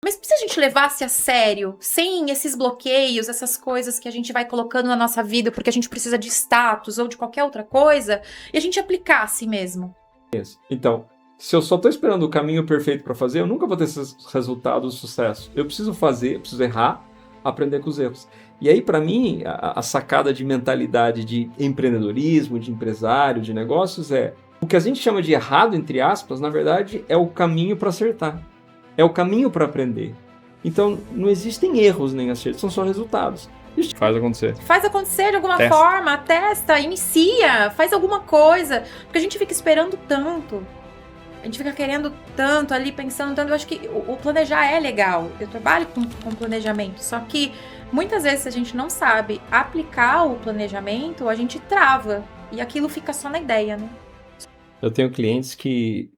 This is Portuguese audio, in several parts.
Mas se a gente levasse a sério, sem esses bloqueios, essas coisas que a gente vai colocando na nossa vida porque a gente precisa de status ou de qualquer outra coisa, e a gente aplicasse mesmo. Então, se eu só estou esperando o caminho perfeito para fazer, eu nunca vou ter esses resultados de sucesso. Eu preciso fazer, eu preciso errar, aprender com os erros. E aí, para mim, a sacada de mentalidade de empreendedorismo, de empresário, de negócios é o que a gente chama de errado, entre aspas, na verdade, é o caminho para acertar. É o caminho para aprender. Então, não existem erros nem acertos, são só resultados. Isso faz acontecer. Faz acontecer de alguma forma, testa, inicia, faz alguma coisa. Porque a gente fica esperando tanto. A gente fica querendo tanto ali, pensando tanto. Eu acho que o planejar é legal. Eu trabalho com planejamento. Só que muitas vezes, se a gente não sabe aplicar o planejamento, a gente trava. E aquilo fica só na ideia, né? Eu tenho clientes que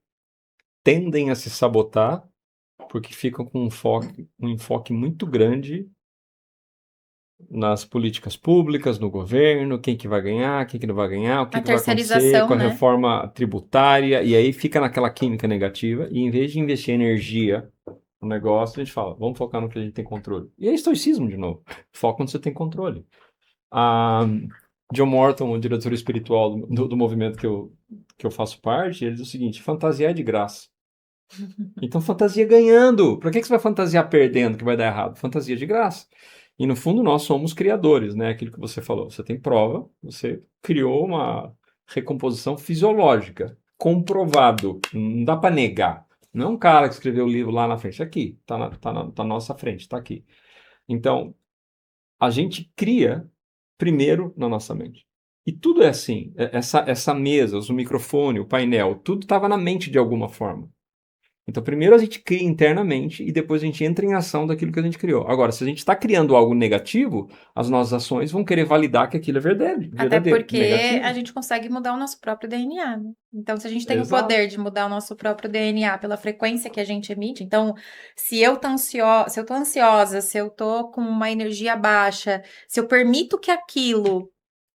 tendem a se sabotar porque ficam com um enfoque muito grande nas políticas públicas, no governo, quem que vai ganhar, quem que não vai ganhar, o que vai acontecer com a reforma tributária, e aí fica naquela química negativa, e em vez de investir energia no negócio, a gente fala, vamos focar no que a gente tem controle. E é estoicismo de novo, foca onde você tem controle. John Morton, o diretor espiritual do movimento que eu faço parte, ele diz o seguinte, fantasiar é de graça. Então fantasia ganhando. Para que você vai fantasiar perdendo, que vai dar errado? Fantasia de graça. E no fundo nós somos criadores, né? Aquilo que você falou. Você tem prova, você criou uma recomposição fisiológica, comprovado. Não dá para negar. Não é um cara que escreveu o livro lá na frente. Aqui, tá na nossa frente, tá aqui. Então, a gente cria primeiro na nossa mente. E tudo é assim. Essa mesa, o microfone, o painel, tudo estava na mente de alguma forma. Então, primeiro a gente cria internamente e depois a gente entra em ação daquilo que a gente criou. Agora, se a gente está criando algo negativo, as nossas ações vão querer validar que aquilo é verdadeiro. Até porque negativo. a gente consegue mudar o nosso próprio DNA, né? Então, se a gente tem o Exato. poder de mudar o nosso próprio DNA pela frequência que a gente emite, então, se eu tô ansiosa, se eu tô com uma energia baixa, se eu permito que aquilo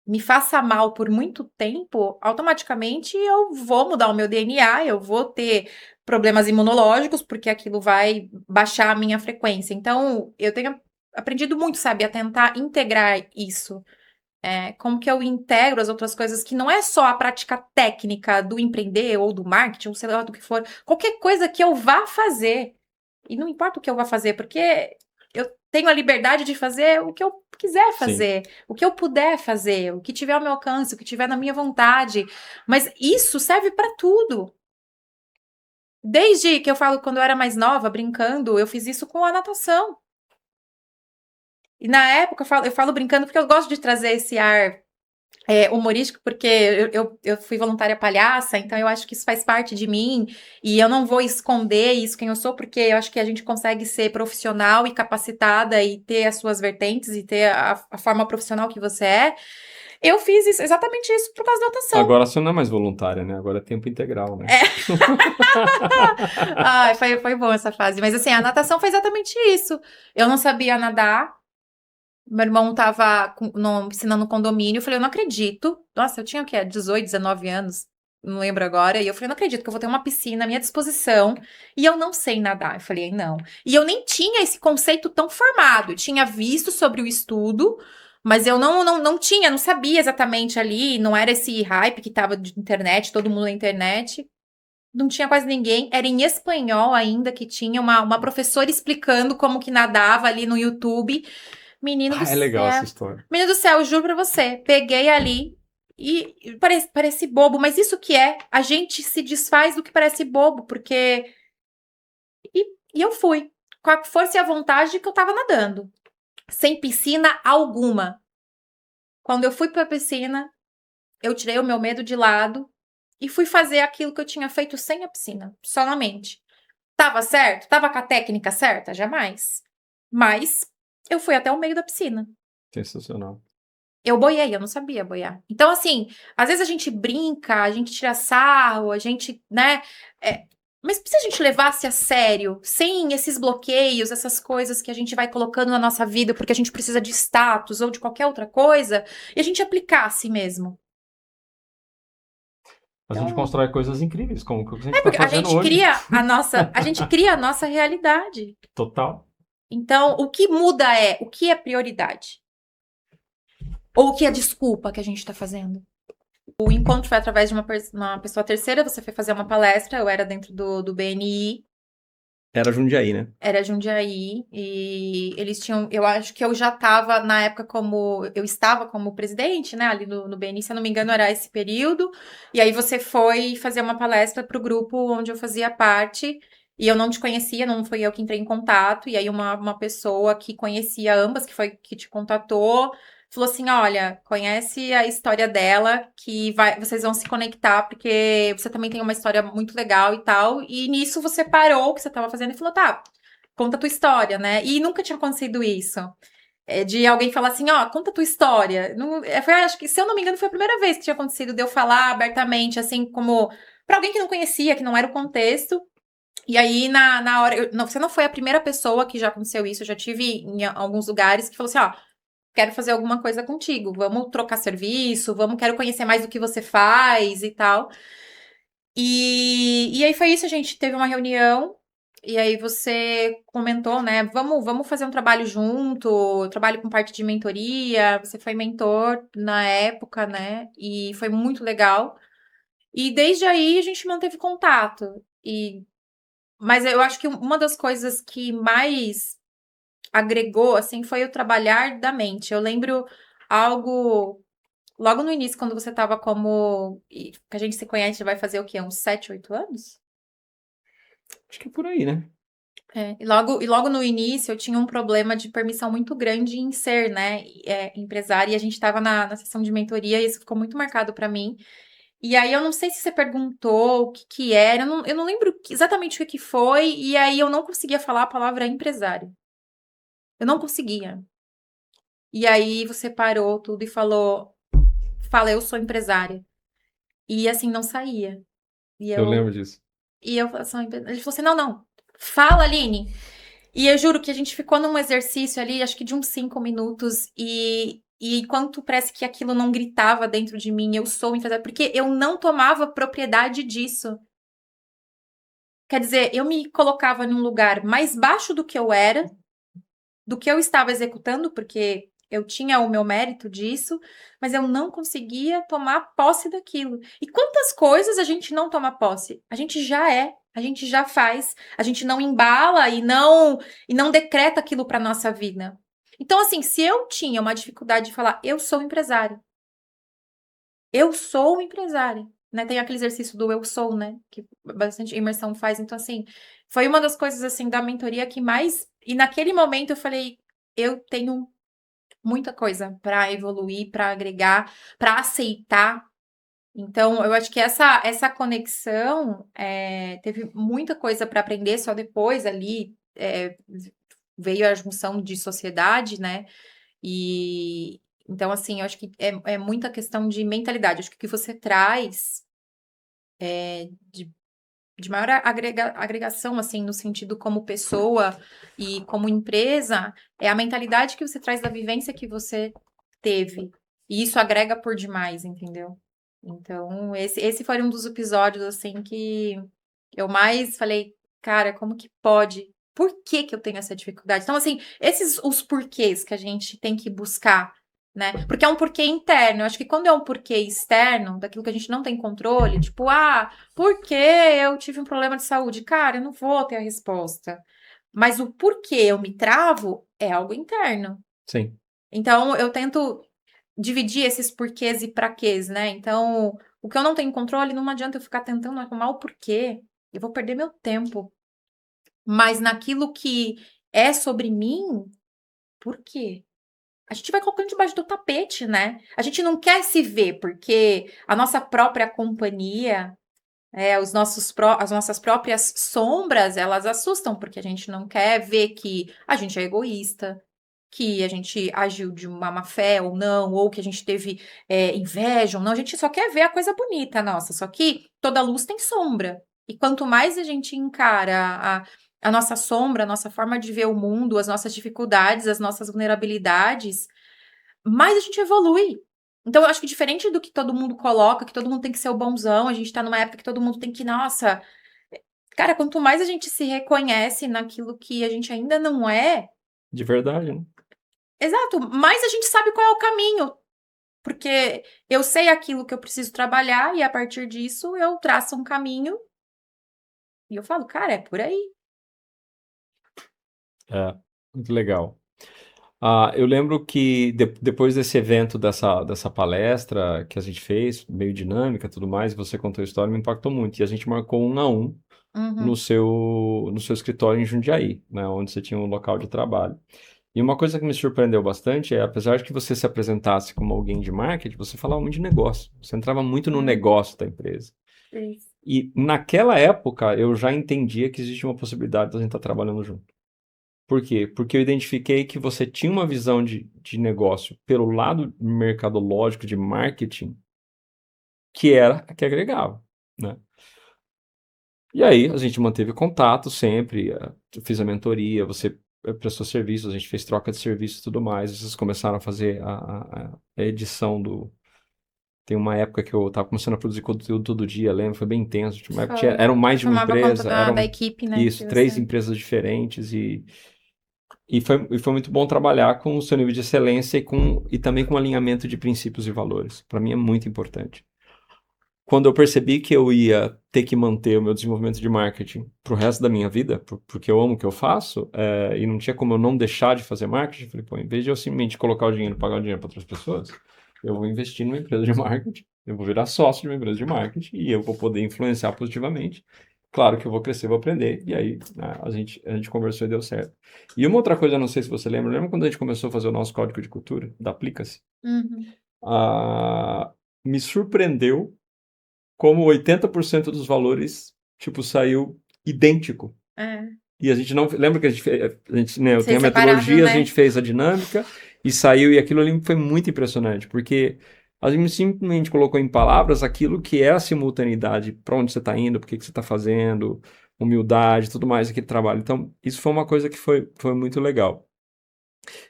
me faça mal por muito tempo, automaticamente eu vou mudar o meu DNA, eu vou ter problemas imunológicos, porque aquilo vai baixar a minha frequência. Então, eu tenho aprendido muito, sabe, a tentar integrar isso. Como que eu integro as outras coisas, que não é só a prática técnica do empreender ou do marketing, ou sei lá do que for, qualquer coisa que eu vá fazer. E não importa o que eu vá fazer, porque eu tenho a liberdade de fazer o que eu quiser fazer, sim, o que eu puder fazer, o que tiver ao meu alcance, o que tiver na minha vontade. Mas isso serve para tudo. Desde que eu falo, quando eu era mais nova, brincando, eu fiz isso com a natação. E na época, eu falo brincando porque eu gosto de trazer esse ar humorístico, porque eu fui voluntária palhaça, então eu acho que isso faz parte de mim, e eu não vou esconder isso, quem eu sou, porque eu acho que a gente consegue ser profissional e capacitada e ter as suas vertentes e ter a forma profissional que você é. Eu fiz isso, exatamente isso por causa da natação. Agora você não é mais voluntária, né? Agora é tempo integral, né? Ai, foi bom essa fase. Mas assim, a natação foi exatamente isso. Eu não sabia nadar. Meu irmão tava numa piscina no condomínio. Eu falei, eu não acredito. Nossa, eu tinha o quê? 18, 19 anos. Não lembro agora. E eu falei, não acredito que eu vou ter uma piscina à minha disposição e eu não sei nadar. Eu falei, não. E eu nem tinha esse conceito tão formado. Eu tinha visto sobre o estudo, mas eu não tinha, não sabia exatamente ali. Não era esse hype que tava de internet, todo mundo na internet. Não tinha quase ninguém. Era em espanhol ainda, que tinha uma professora explicando como que nadava ali no YouTube. Menino do céu. É legal essa história. Menino do céu, eu juro pra você. Peguei ali e parece bobo, mas isso que é, a gente se desfaz do que parece bobo, porque. E eu fui, com a força e a vontade de que eu tava nadando, sem piscina alguma. Quando eu fui pra piscina, eu tirei o meu medo de lado e fui fazer aquilo que eu tinha feito sem a piscina, só na mente. Tava certo? Tava com a técnica certa? Jamais. Mas eu fui até o meio da piscina. Sensacional. Eu boiei, eu não sabia boiar. Então, assim, às vezes a gente brinca, a gente tira sarro, a gente, né? Mas se a gente levasse a sério, sem esses bloqueios, essas coisas que a gente vai colocando na nossa vida porque a gente precisa de status ou de qualquer outra coisa, e a gente aplicasse mesmo. Mas a gente Então, constrói coisas incríveis, como o que a gente está porque a fazendo gente hoje. a gente cria a nossa realidade. Total. Então, o que muda é o que é prioridade? Ou o que é desculpa que a gente está fazendo? O encontro foi através de uma pessoa terceira, você foi fazer uma palestra, eu era dentro do BNI, Era Jundiaí, né? era Jundiaí, e eles tinham, eu acho que eu já estava na época eu estava como presidente, né, ali no BNI, se eu não me engano era esse período, e aí você foi fazer uma palestra para o grupo onde eu fazia parte, e eu não te conhecia, não fui eu que entrei em contato, e aí uma pessoa que conhecia ambas, que foi que te contatou, falou assim, olha, conhece a história dela, vocês vão se conectar, porque você também tem uma história muito legal e tal. E nisso você parou o que você estava fazendo e falou, tá, conta a tua história, né? E nunca tinha acontecido isso. De alguém falar assim, ó, conta a tua história. Não, acho que, se eu não me engano, foi a primeira vez que tinha acontecido de eu falar abertamente, assim, como para alguém que não conhecia, que não era o contexto. E aí, na hora, você não foi a primeira pessoa que já aconteceu isso. Eu já tive em alguns lugares que falou assim, ó, quero fazer alguma coisa contigo, vamos trocar serviço, quero conhecer mais do que você faz e tal. E aí foi isso, a gente teve uma reunião, e aí você comentou, né, vamos fazer um trabalho junto, eu trabalho com parte de mentoria, você foi mentor na época, né, e foi muito legal. E desde aí a gente manteve contato, mas eu acho que uma das coisas que mais agregou, assim, foi o trabalhar da mente. Eu lembro algo logo no início, quando você tava que a gente se conhece, vai fazer o quê? Uns 7, 8 anos? Acho que é por aí, né? E logo no início eu tinha um problema de permissão muito grande em ser, né, empresária, e a gente tava na sessão de mentoria e isso ficou muito marcado pra mim. E aí eu não sei se você perguntou o que que era, eu não lembro exatamente o que que foi, e aí eu não conseguia falar a palavra empresário. Eu não conseguia. E aí você parou tudo e fala, eu sou empresária. E assim, não saía. E Eu eu, lembro disso. e eu ele falou assim, não, não, fala, Aline. E eu juro que a gente ficou num exercício ali, acho que de uns 5 minutos, e enquanto parece que aquilo não gritava dentro de mim, eu sou empresária, porque eu não tomava propriedade disso. Quer dizer, eu me colocava num lugar mais baixo do que eu era, do que eu estava executando, porque eu tinha o meu mérito disso, mas eu não conseguia tomar posse daquilo. E quantas coisas a gente não toma posse? A gente já é, a gente já faz, a gente não embala e não decreta aquilo para nossa vida. Então, assim, se eu tinha uma dificuldade de falar, eu sou empresária, né? Tem aquele exercício do eu sou, né? Que bastante imersão faz. Então, assim, foi uma das coisas, assim, da mentoria que mais... E naquele momento eu falei, eu tenho muita coisa para evoluir, para agregar, para aceitar. Então, eu acho que essa conexão teve muita coisa para aprender, só depois ali veio a junção de sociedade, né? E então, assim, eu acho que é muita questão de mentalidade. Eu acho que o que você traz de, de maior agregação, assim, no sentido como pessoa e como empresa, é a mentalidade que você traz da vivência que você teve. E isso agrega por demais, entendeu? Então, esse foi um dos episódios, assim, que eu mais falei, cara, como que pode? Por que que eu tenho essa dificuldade? Então, assim, esses os porquês que a gente tem que buscar, né? Porque é um porquê interno. Eu acho que quando é um porquê externo, daquilo que a gente não tem controle, tipo, por que eu tive um problema de saúde? Cara, eu não vou ter a resposta. Mas o porquê eu me travo é algo interno. Sim. Então, eu tento dividir esses porquês e praquês, né? Então, o que eu não tenho controle, não adianta eu ficar tentando arrumar o porquê. Eu vou perder meu tempo. Mas naquilo que é sobre mim, por quê? A gente vai colocando debaixo do tapete, né? A gente não quer se ver, porque a nossa própria companhia, as nossas próprias sombras, elas assustam, porque a gente não quer ver que a gente é egoísta, que a gente agiu de uma má fé ou não, ou que a gente teve inveja ou não. A gente só quer ver a coisa bonita, nossa. Só que toda luz tem sombra. E quanto mais a gente encara a nossa sombra, a nossa forma de ver o mundo, as nossas dificuldades, as nossas vulnerabilidades, mais a gente evolui. Então, eu acho que diferente do que todo mundo coloca, que todo mundo tem que ser o bonzão, a gente tá numa época que todo mundo tem que, nossa, cara, quanto mais a gente se reconhece naquilo que a gente ainda não é, De verdade, né? exato, mais a gente sabe qual é o caminho. Porque eu sei aquilo que eu preciso trabalhar e a partir disso eu traço um caminho e eu falo, cara, é por aí. É, muito legal. Eu lembro que depois desse evento, dessa palestra que a gente fez, meio dinâmica e tudo mais, você contou a história, me impactou muito. E a gente marcou 1-1 no Uhum. seu escritório em Jundiaí, né, onde você tinha um local de trabalho. E uma coisa que me surpreendeu bastante é, apesar de que você se apresentasse como alguém de marketing, você falava muito de negócio. Você entrava muito no Hum, negócio da empresa. isso. E naquela época eu já entendia que existia uma possibilidade de a gente estar trabalhando junto. Por quê? Porque eu identifiquei que você tinha uma visão de negócio pelo lado mercadológico, de marketing, que era a que agregava, né? E aí a gente manteve contato sempre, eu fiz a mentoria, você prestou serviço, a gente fez troca de serviço e tudo mais, vocês começaram a fazer a edição do... Tem uma época que eu estava começando a produzir conteúdo todo dia, lembro, foi bem intenso, tinha uma época que Foi. eram mais Eu de uma tomava conta empresa, da eram equipe, né? isso, Que três você. empresas diferentes e foi muito bom trabalhar com o seu nível de excelência e também com alinhamento de princípios e valores. Para mim é muito importante. Quando eu percebi que eu ia ter que manter o meu desenvolvimento de marketing para o resto da minha vida, porque eu amo o que eu faço, e não tinha como eu não deixar de fazer marketing, eu falei, pô, em vez de eu simplesmente colocar o dinheiro, pagar o dinheiro para outras pessoas, eu vou investir numa empresa de marketing, eu vou virar sócio de uma empresa de marketing e eu vou poder influenciar positivamente. Claro que eu vou crescer, vou aprender, e aí a gente conversou e deu certo. E uma outra coisa, eu não sei se você lembra quando a gente começou a fazer o nosso código de cultura, da Aplica-se? Uhum. Ah, me surpreendeu como 80% dos valores, tipo, saiu idêntico. É. E a gente não. Lembra que né, eu tenho Vocês a separaram, metodologia, a né? gente fez a dinâmica e saiu, e aquilo ali foi muito impressionante, porque a gente simplesmente colocou em palavras aquilo que é a simultaneidade, para onde você está indo, por que que você está fazendo, humildade, tudo mais, aquele trabalho. Então, isso foi uma coisa que foi muito legal.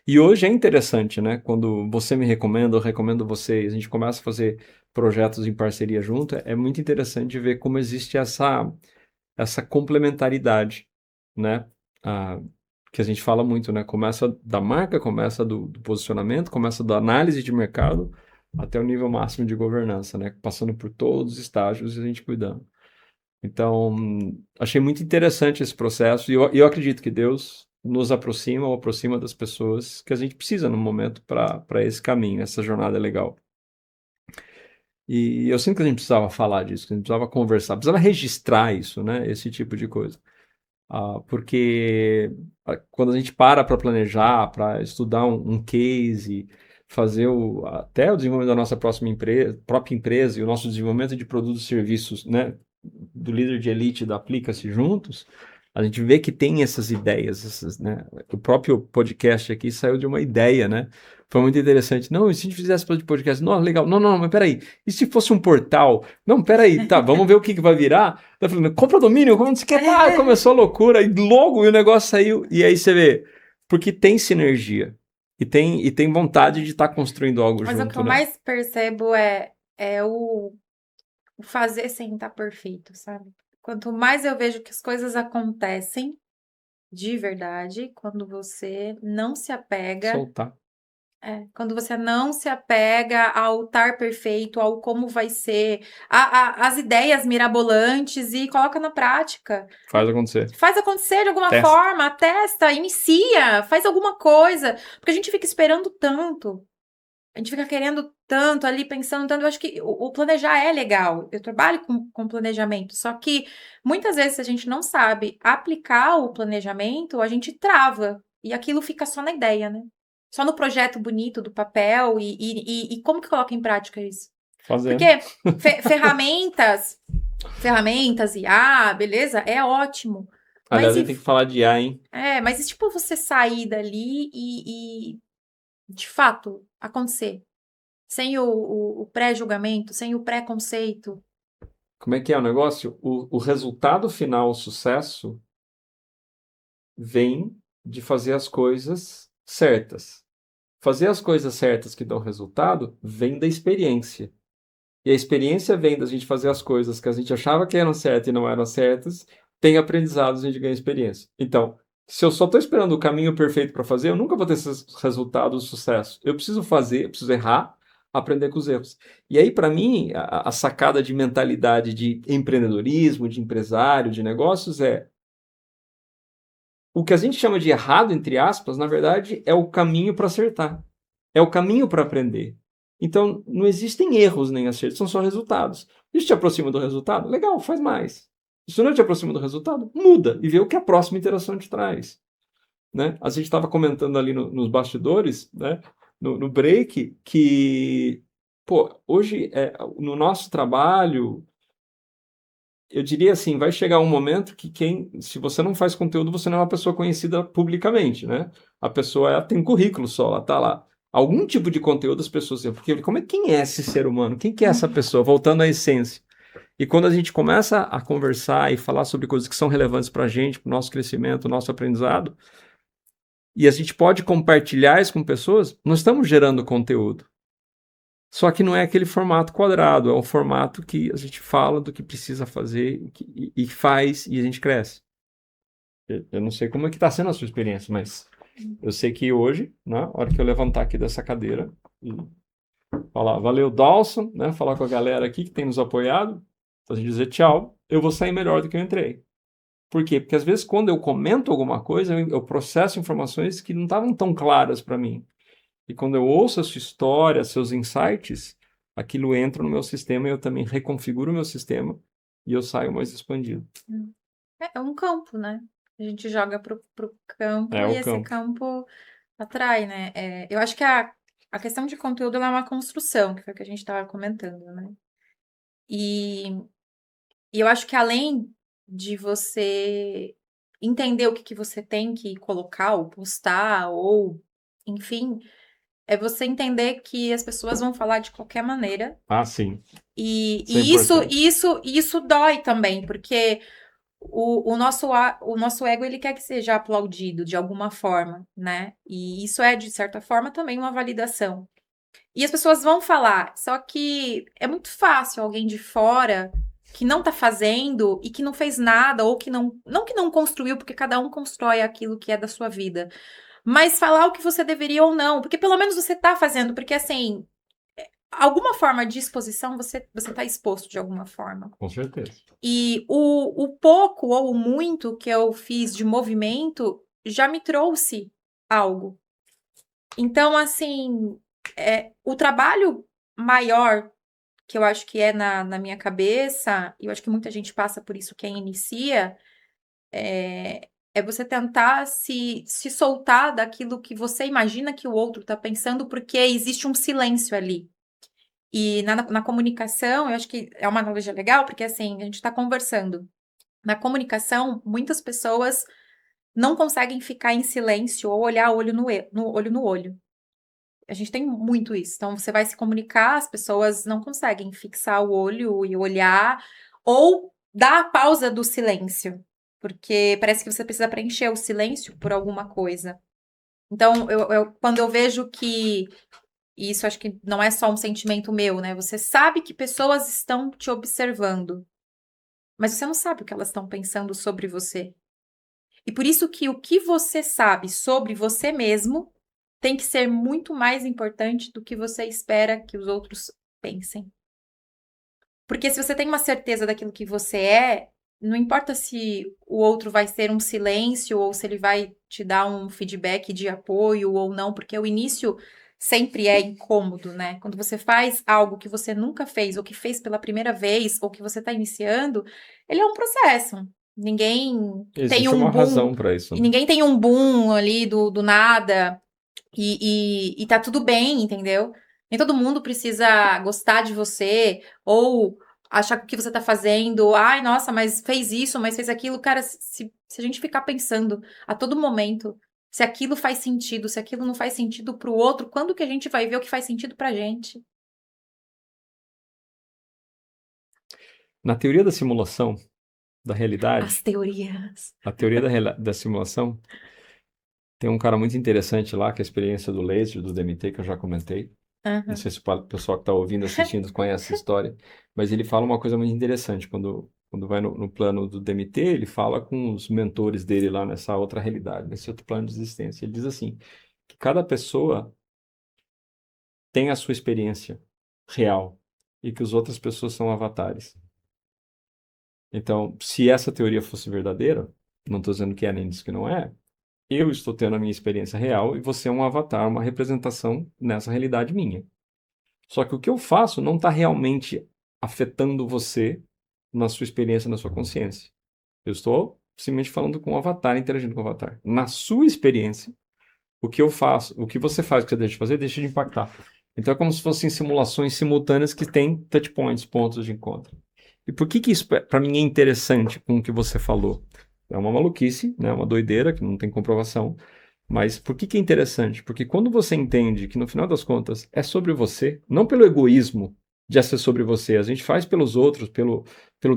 E hoje é interessante, né? Quando você me recomenda, eu recomendo você, a gente começa a fazer projetos em parceria junto, é muito interessante ver como existe essa complementaridade, né? Ah, que a gente fala muito, né? Começa da marca, começa do posicionamento, começa da análise de mercado até o nível máximo de governança, né? Passando por todos os estágios e a gente cuidando. Então, achei muito interessante esse processo e eu acredito que Deus nos aproxima ou aproxima das pessoas que a gente precisa no momento para esse caminho, essa jornada é legal. E eu sinto que a gente precisava falar disso, que a gente precisava conversar, precisava registrar isso, né? Esse tipo de coisa. Porque quando a gente para planejar, para estudar um case, fazer até o desenvolvimento da nossa própria empresa e o nosso desenvolvimento de produtos e serviços, né, do líder de elite da Aplica-se juntos, a gente vê que tem essas ideias, né? O próprio podcast aqui saiu de uma ideia, né? Foi muito interessante. Não, e se a gente fizesse podcast? Não, legal. Não, não, mas peraí. E se fosse um portal? Não, peraí, tá, vamos ver o que vai virar. Tá falando, compra domínio, como você quer? Tá, começou a loucura, e logo o negócio saiu. E aí você vê, porque tem sinergia. E tem vontade de estar construindo algo Mas o que junto, eu né? mais percebo é o fazer sem estar perfeito, sabe? Quanto mais eu vejo que as coisas acontecem de verdade, quando você não se apega. Soltar. Quando você não se apega ao estar perfeito, ao como vai ser, às ideias mirabolantes e coloca na prática. Faz acontecer. Faz acontecer de alguma Testa. forma, testa, inicia, faz alguma coisa. Porque a gente fica esperando tanto. A gente fica querendo tanto ali, pensando tanto. Eu acho que o planejar é legal. Eu trabalho com planejamento. Só que muitas vezes, se a gente não sabe aplicar o planejamento, a gente trava. E aquilo fica só na ideia, né? Só no projeto bonito do papel. E como que coloca em prática isso? Porque Fazendo. ferramentas, IA, beleza? É ótimo. Aliás, Mas a gente tem que falar de A, hein? mas e tipo você sair dali e de fato acontecer? Sem o pré-julgamento, sem o pré-conceito. Como é que é o negócio? O resultado final, o sucesso, vem de fazer as coisas certas. fazer as coisas certas que dão resultado vem da experiência. E a experiência vem da gente fazer as coisas que a gente achava que eram certas e não eram certas, tem aprendizados, a gente ganha experiência. Então, se eu só estou esperando o caminho perfeito para fazer, eu nunca vou ter esses resultados de sucesso. Eu preciso fazer, eu preciso errar, aprender com os erros. E aí, para mim, a sacada de mentalidade de empreendedorismo, de empresário, de negócios é o que a gente chama de errado, entre aspas, na verdade, é o caminho para acertar. É o caminho para aprender. Então, não existem erros nem acertos, são só resultados. Isso te aproxima do resultado? Legal, faz mais. Isso não te aproxima do resultado? Muda e vê o que a próxima interação te traz. Né? A gente estava comentando ali nos bastidores, né? No break, que pô, hoje, no nosso trabalho, eu diria assim, vai chegar um momento que se você não faz conteúdo, você não é uma pessoa conhecida publicamente, né? A pessoa tem um currículo só, ela tá lá. Algum tipo de conteúdo as pessoas dizem, porque quem é esse ser humano? Quem que é essa pessoa? Voltando à essência. E quando a gente começa a conversar e falar sobre coisas que são relevantes para a gente, para o nosso crescimento, nosso aprendizado, e a gente pode compartilhar isso com pessoas, nós estamos gerando conteúdo. Só que não é aquele formato quadrado, é um formato que a gente fala do que precisa fazer e faz e a gente cresce. Eu não sei como é que está sendo a sua experiência, mas eu sei que hoje, na hora que eu levantar aqui dessa cadeira e falar valeu, Dawson, né, falar com a galera aqui que tem nos apoiado, a gente dizer tchau, eu vou sair melhor do que eu entrei. Por quê? Porque às vezes quando eu comento alguma coisa, eu processo informações que não estavam tão claras para mim. E quando eu ouço a sua história, seus insights, aquilo entra no meu sistema e eu também reconfiguro o meu sistema e eu saio mais expandido. É um campo, né? A gente joga pro campo É e o esse campo. campo atrai, né? Eu acho que a questão de conteúdo ela é uma construção, que foi o que a gente estava comentando, né? E, e eu acho que além de você entender o que, que você tem que colocar ou postar, ou enfim, é você entender que as pessoas vão falar de qualquer maneira. Ah, sim. E, Isso é e isso, importante. isso, isso dói também, porque o nosso ego, ele quer que seja aplaudido de alguma forma, né? E isso é, de certa forma, também uma validação. E as pessoas vão falar, só que é muito fácil alguém de fora que não tá fazendo e que não fez nada, ou não que não construiu, porque cada um constrói aquilo que é da sua vida, mas falar o que você deveria ou não, porque pelo menos você tá fazendo, porque assim, alguma forma de exposição você tá exposto de alguma forma. Com certeza. E o pouco ou o muito que eu fiz de movimento já me trouxe algo. Então, assim, o trabalho maior que eu acho que é na minha cabeça, e eu acho que muita gente passa por isso quem inicia, é você tentar se soltar daquilo que você imagina que o outro está pensando, porque existe um silêncio ali. E na comunicação, eu acho que é uma analogia legal, porque assim, a gente está conversando. Na comunicação, muitas pessoas não conseguem ficar em silêncio ou olhar olho no olho. A gente tem muito isso. Então, você vai se comunicar, as pessoas não conseguem fixar o olho e olhar, ou dar a pausa do silêncio, porque parece que você precisa preencher o silêncio por alguma coisa. Então, quando eu vejo que e isso acho que não é só um sentimento meu, né? Você sabe que pessoas estão te observando, mas você não sabe o que elas estão pensando sobre você. E por isso que o que você sabe sobre você mesmo tem que ser muito mais importante do que você espera que os outros pensem. Porque se você tem uma certeza daquilo que você não importa se o outro vai ser um silêncio ou se ele vai te dar um feedback de apoio ou não, porque o início sempre é incômodo, né? Quando você faz algo que você nunca fez ou que fez pela primeira vez ou que você está iniciando, ele é um processo. Ninguém tem Existe um uma boom, razão para isso, e né? ninguém tem um boom ali do nada e tá tudo bem, entendeu? Nem todo mundo precisa gostar de você ou achar que o que você tá fazendo, ai, nossa, mas fez isso, mas fez aquilo. Cara, se a gente ficar pensando a todo momento se aquilo faz sentido, se aquilo não faz sentido pro outro, quando que a gente vai ver o que faz sentido pra gente? Na teoria da simulação da As realidade, teorias. a teoria da simulação, Tem um cara muito interessante lá, que é a experiência do laser, do DMT, que eu já comentei. Não Aham. sei se o pessoal que está ouvindo, assistindo, conhece essa história, mas ele fala uma coisa muito interessante. Quando vai no plano do DMT, ele fala com os mentores dele lá nessa outra realidade, nesse outro plano de existência. Ele diz assim, que cada pessoa tem a sua experiência real e que as outras pessoas são avatares. Então, se essa teoria fosse verdadeira, não estou dizendo que é nem disso que não é, eu estou tendo a minha experiência real e você é um avatar, uma representação nessa realidade minha. Só que o que eu faço não está realmente afetando você na sua experiência, na sua consciência. Eu estou simplesmente falando com o avatar, interagindo com o avatar. Na sua experiência, o que eu faço, o que você faz, o que você deixa de fazer, deixa de impactar. Então é como se fossem simulações simultâneas que têm touch points, pontos de encontro. E por que isso, para mim, é interessante com o que você falou? É uma maluquice, né? Uma doideira que não tem comprovação. Mas por que é interessante? Porque quando você entende que no final das contas é sobre você, não pelo egoísmo de ser sobre você, a gente faz pelos outros, pelo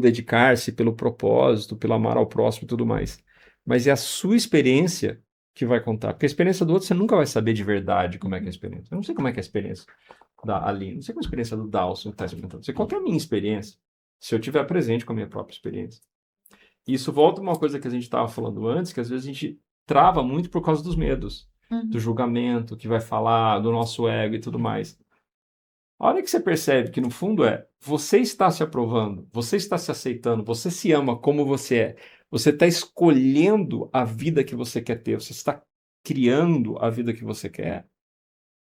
dedicar-se, pelo propósito, pelo amar ao próximo e tudo mais. Mas é a sua experiência que vai contar. Porque a experiência do outro você nunca vai saber de verdade como é que é a experiência. Eu não sei como é que é a experiência da Aline, não sei como é a experiência do Dawson que está experimentando. Não sei qual que é a minha experiência, se eu estiver presente com a minha própria experiência. E isso volta a uma coisa que a gente estava falando antes, que às vezes a gente trava muito por causa dos medos, do Uhum. julgamento, que vai falar, do nosso ego e tudo mais. A hora que você percebe que no fundo você está se aprovando, você está se aceitando, você se ama como você é, você está escolhendo a vida que você quer ter, você está criando a vida que você quer.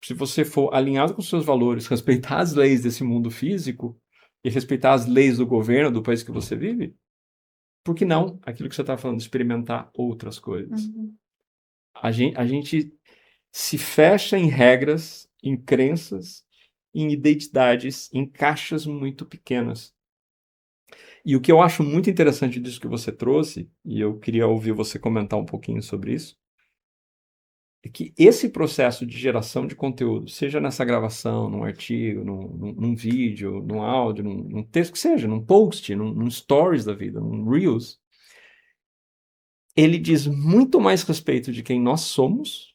Se você for alinhado com os seus valores, respeitar as leis desse mundo físico e respeitar as leis do governo do país que você vive, por que não? Aquilo que você está falando, experimentar outras coisas. Uhum. A gente se fecha em regras, em crenças, em identidades, em caixas muito pequenas. E o que eu acho muito interessante disso que você trouxe, e eu queria ouvir você comentar um pouquinho sobre isso, é que esse processo de geração de conteúdo, seja nessa gravação, num artigo, num vídeo, num áudio, num texto que seja, num post, num stories da vida, num reels, ele diz muito mais respeito de quem nós somos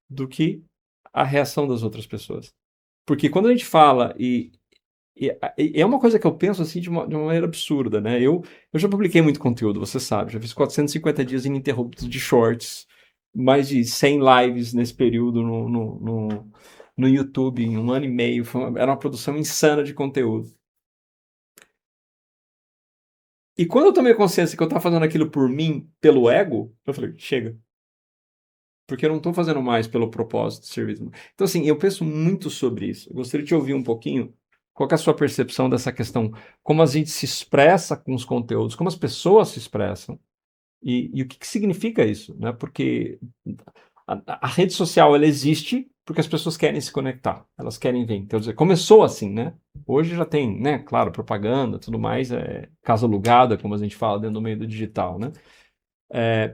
do que a reação das outras pessoas. Porque quando a gente fala, e é uma coisa que eu penso assim de uma maneira absurda, né? Eu já publiquei muito conteúdo, você sabe, já fiz 450 dias ininterruptos de shorts, mais de 100 lives nesse período no YouTube, em um ano e meio. Era uma produção insana de conteúdo. E quando eu tomei consciência que eu estava fazendo aquilo por mim, pelo ego, eu falei, chega. Porque eu não estou fazendo mais pelo propósito de serviço. Então, assim, eu penso muito sobre isso. Eu gostaria de te ouvir um pouquinho. Qual que é a sua percepção dessa questão? Como a gente se expressa com os conteúdos, como as pessoas se expressam e o que significa isso, né? Porque a rede social ela existe porque as pessoas querem se conectar, elas querem ver. Então, quer dizer, começou assim, né? Hoje já tem, né? Claro, propaganda, tudo mais, casa alugada, como a gente fala dentro do meio do digital, né?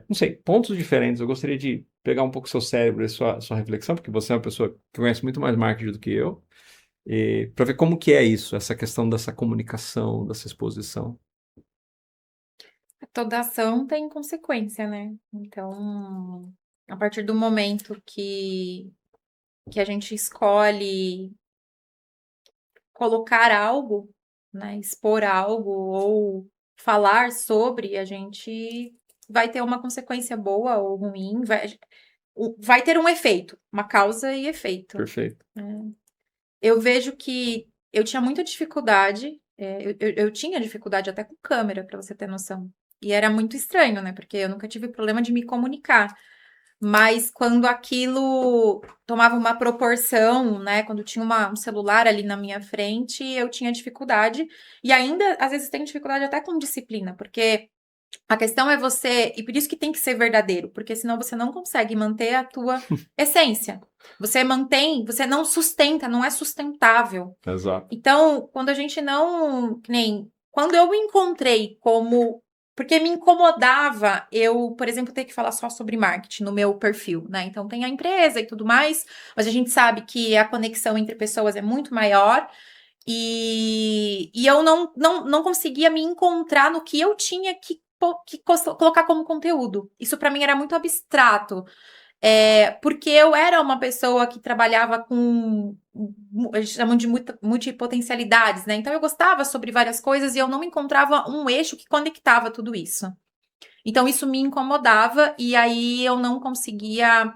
Não sei, pontos diferentes. Eu gostaria de pegar um pouco seu cérebro e sua reflexão, porque você é uma pessoa que conhece muito mais marketing do que eu, para ver como que é isso, essa questão dessa comunicação, dessa exposição. Toda ação tem consequência, né? Então, a partir do momento que a gente escolhe colocar algo, né, expor algo ou falar sobre, a gente vai ter uma consequência boa ou ruim, vai ter um efeito, uma causa e efeito. Perfeito. Eu vejo que eu tinha muita dificuldade, eu tinha dificuldade até com câmera, para você ter noção. E era muito estranho, né? Porque eu nunca tive problema de me comunicar. Mas quando aquilo tomava uma proporção, né? Quando tinha um celular ali na minha frente, eu tinha dificuldade. E ainda, às vezes, tenho dificuldade até com disciplina, porque a questão é você, e por isso que tem que ser verdadeiro, porque senão você não consegue manter a tua essência. Você não sustenta, não é sustentável. Exato. Então, quando a gente não, que nem, quando eu me encontrei como, porque me incomodava eu, por exemplo, ter que falar só sobre marketing no meu perfil, né? Então tem a empresa e tudo mais, mas a gente sabe que a conexão entre pessoas é muito maior. E eu não conseguia me encontrar no que eu tinha que colocar como conteúdo. Isso para mim era muito abstrato. Porque eu era uma pessoa que trabalhava com, eles chamam de multipotencialidades, né? Então eu gostava sobre várias coisas e eu não encontrava um eixo que conectava tudo isso. Então isso me incomodava e aí eu não conseguia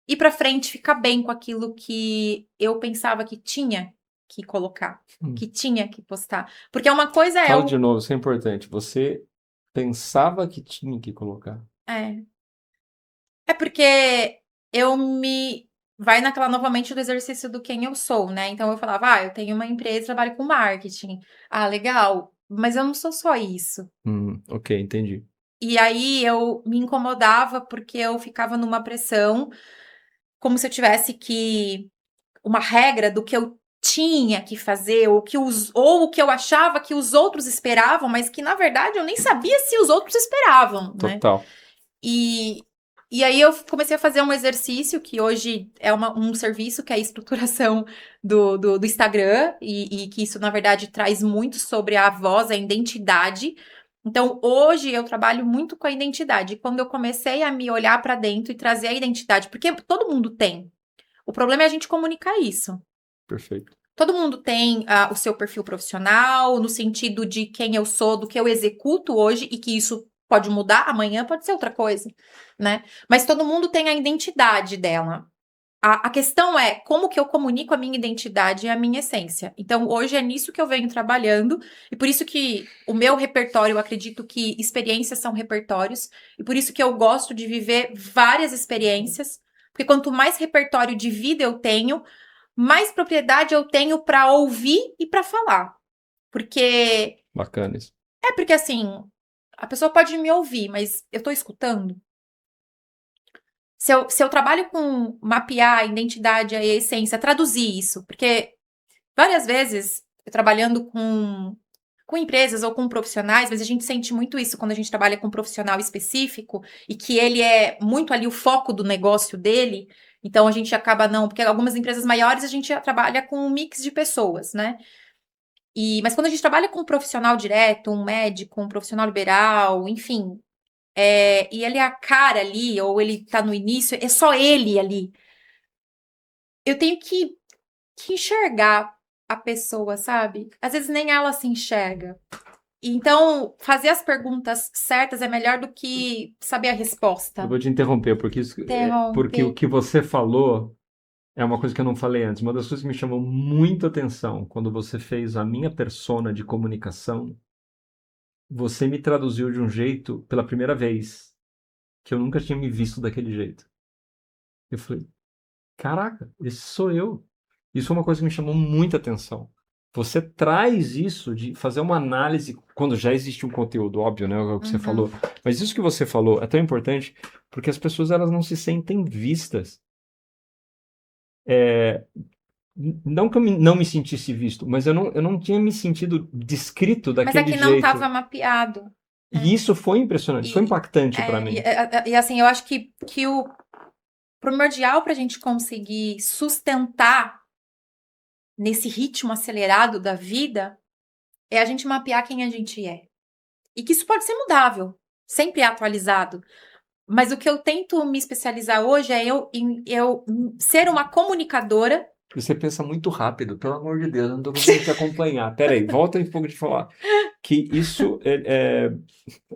ir pra frente, ficar bem com aquilo que eu pensava que tinha que colocar, que tinha que postar. Porque uma coisa é Fala de novo, isso é importante. Você pensava que tinha que colocar. É porque eu me. Vai naquela novamente do exercício do quem eu sou, né? Então eu falava, eu tenho uma empresa, trabalho com marketing. Ah, legal. Mas eu não sou só isso. Ok, entendi. E aí eu me incomodava porque eu ficava numa pressão, como se eu tivesse que. Uma regra do que eu tinha que fazer, ou o que eu achava que os outros esperavam, mas que na verdade eu nem sabia se os outros esperavam, né? Total. E aí eu comecei a fazer um exercício que hoje é um serviço, que é a estruturação do Instagram, e que isso, na verdade, traz muito sobre a voz, a identidade. Então, hoje eu trabalho muito com a identidade. Quando eu comecei a me olhar para dentro e trazer a identidade, porque todo mundo tem. O problema é a gente comunicar isso. Perfeito. Todo mundo tem o seu perfil profissional, no sentido de quem eu sou, do que eu executo hoje, e que isso pode mudar, amanhã pode ser outra coisa, né? Mas todo mundo tem a identidade dela. A questão é como que eu comunico a minha identidade e a minha essência. Então, hoje é nisso que eu venho trabalhando, e por isso que o meu repertório, eu acredito que experiências são repertórios, e por isso que eu gosto de viver várias experiências, porque quanto mais repertório de vida eu tenho, mais propriedade eu tenho para ouvir e para falar. Porque Bacana isso. porque assim, a pessoa pode me ouvir, mas eu tô escutando. Se eu trabalho com mapear a identidade, a essência, traduzir isso, porque várias vezes, trabalhando com empresas ou com profissionais, mas a gente sente muito isso quando a gente trabalha com um profissional específico e que ele é muito ali o foco do negócio dele, então a gente acaba não, porque algumas empresas maiores a gente já trabalha com um mix de pessoas, né? Mas quando a gente trabalha com um profissional direto, um médico, um profissional liberal, enfim, e ele é a cara ali, ou ele tá no início, é só ele ali. Eu tenho que enxergar a pessoa, sabe? Às vezes nem ela se enxerga. Então, fazer as perguntas certas é melhor do que saber a Eu resposta. vou te interromper, porque o Interromper. que você falou é uma coisa que eu não falei antes. Uma das coisas que me chamou muito atenção quando você fez a minha persona de comunicação, você me traduziu de um jeito, pela primeira vez, que eu nunca tinha me visto daquele jeito. Eu falei, caraca, esse sou eu. Isso é uma coisa que me chamou muita atenção. Você traz isso de fazer uma análise quando já existe um conteúdo, óbvio, né? O que você falou. Mas isso que você falou é tão importante porque as pessoas elas não se sentem vistas. Não que eu não me sentisse visto, mas eu não tinha me sentido descrito Mas é daquele que não jeito. estava mapeado. E isso foi impressionante, foi E, impactante para mim. assim, eu acho que o primordial para a gente conseguir sustentar nesse ritmo acelerado da vida é a gente mapear quem a gente é. E que isso pode ser mudável, sempre é atualizado. Mas o que eu tento me especializar hoje é eu ser uma comunicadora. Você pensa muito rápido, pelo amor de Deus, eu não estou conseguindo te acompanhar. Peraí, volta um pouco de falar. Que isso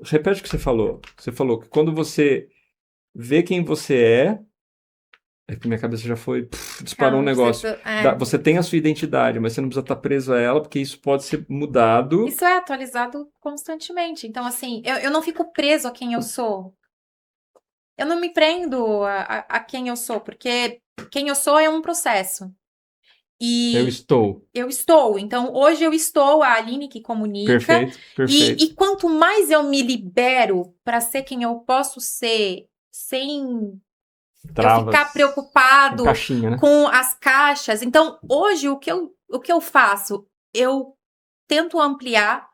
repete o que você falou. Você falou que quando você vê quem você é que minha cabeça já foi, disparou um negócio. Você tem a sua identidade, mas você não precisa estar preso a ela, porque isso pode ser mudado. Isso é atualizado constantemente. Então, assim, eu não fico preso a quem eu sou. Eu não me prendo a quem eu sou, porque quem eu sou é um processo. Eu E estou. eu estou. Então, hoje eu estou a Aline que comunica. Perfeito, perfeito. E quanto mais eu me libero para ser quem eu posso ser, sem eu ficar preocupado caixinha, né? com as caixas. Então, hoje, o que eu faço? Eu tento ampliar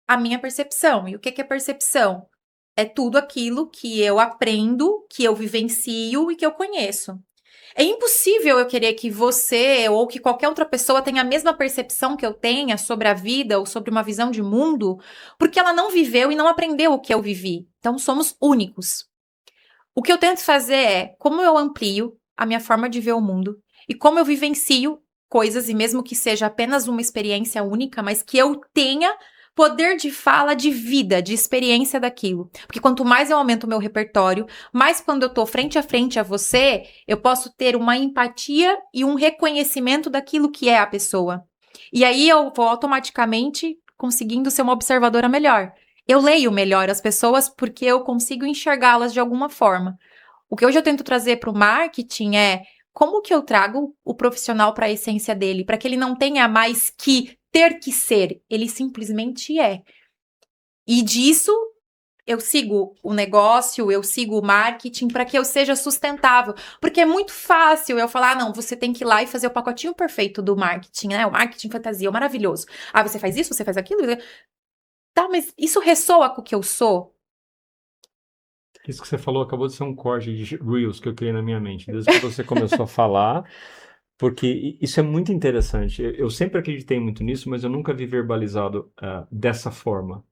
a minha percepção. E o que é percepção? É tudo aquilo que eu aprendo, que eu vivencio e que eu conheço. É impossível eu querer que você ou que qualquer outra pessoa tenha a mesma percepção que eu tenha sobre a vida ou sobre uma visão de mundo, porque ela não viveu e não aprendeu o que eu vivi. Então, somos únicos. O que eu tento fazer é como eu amplio a minha forma de ver o mundo e como eu vivencio coisas, e mesmo que seja apenas uma experiência única, mas que eu tenha poder de fala, de vida, de experiência daquilo. Porque quanto mais eu aumento o meu repertório, mais quando eu tô frente a frente a você, eu posso ter uma empatia e um reconhecimento daquilo que é a pessoa. E aí eu vou automaticamente conseguindo ser uma observadora melhor. Eu leio melhor as pessoas porque eu consigo enxergá-las de alguma forma. O que hoje eu tento trazer para o marketing é como que eu trago o profissional para a essência dele, para que ele não tenha mais que ter que ser, ele simplesmente é. E disso eu sigo o negócio, eu sigo o marketing para que eu seja sustentável. Porque é muito fácil eu falar, não, você tem que ir lá e fazer o pacotinho perfeito do marketing, né? O marketing fantasia, o maravilhoso. Ah, você faz isso, você faz aquilo? Tá, mas isso ressoa com o que eu sou? Isso que você falou acabou de ser um corte de Reels que eu criei na minha mente. Desde que você começou a falar, porque isso é muito interessante. Eu sempre acreditei muito nisso, mas eu nunca vi verbalizado dessa forma.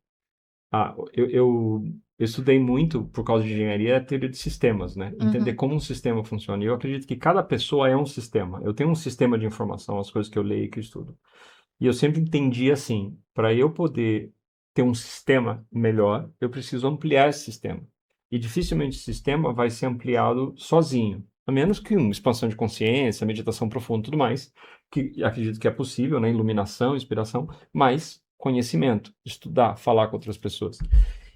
Eu estudei muito, por causa de engenharia, a teoria de sistemas, né? Entender Uhum. como um sistema funciona. E eu acredito que cada pessoa é um sistema. Eu tenho um sistema de informação, as coisas que eu leio e que eu estudo. E eu sempre entendi assim, para eu poder ter um sistema melhor, eu preciso ampliar esse sistema. E dificilmente esse sistema vai ser ampliado sozinho, a menos que uma expansão de consciência, meditação profunda e tudo mais, que acredito que é possível, né? Iluminação, inspiração, mas conhecimento, estudar, falar com outras pessoas.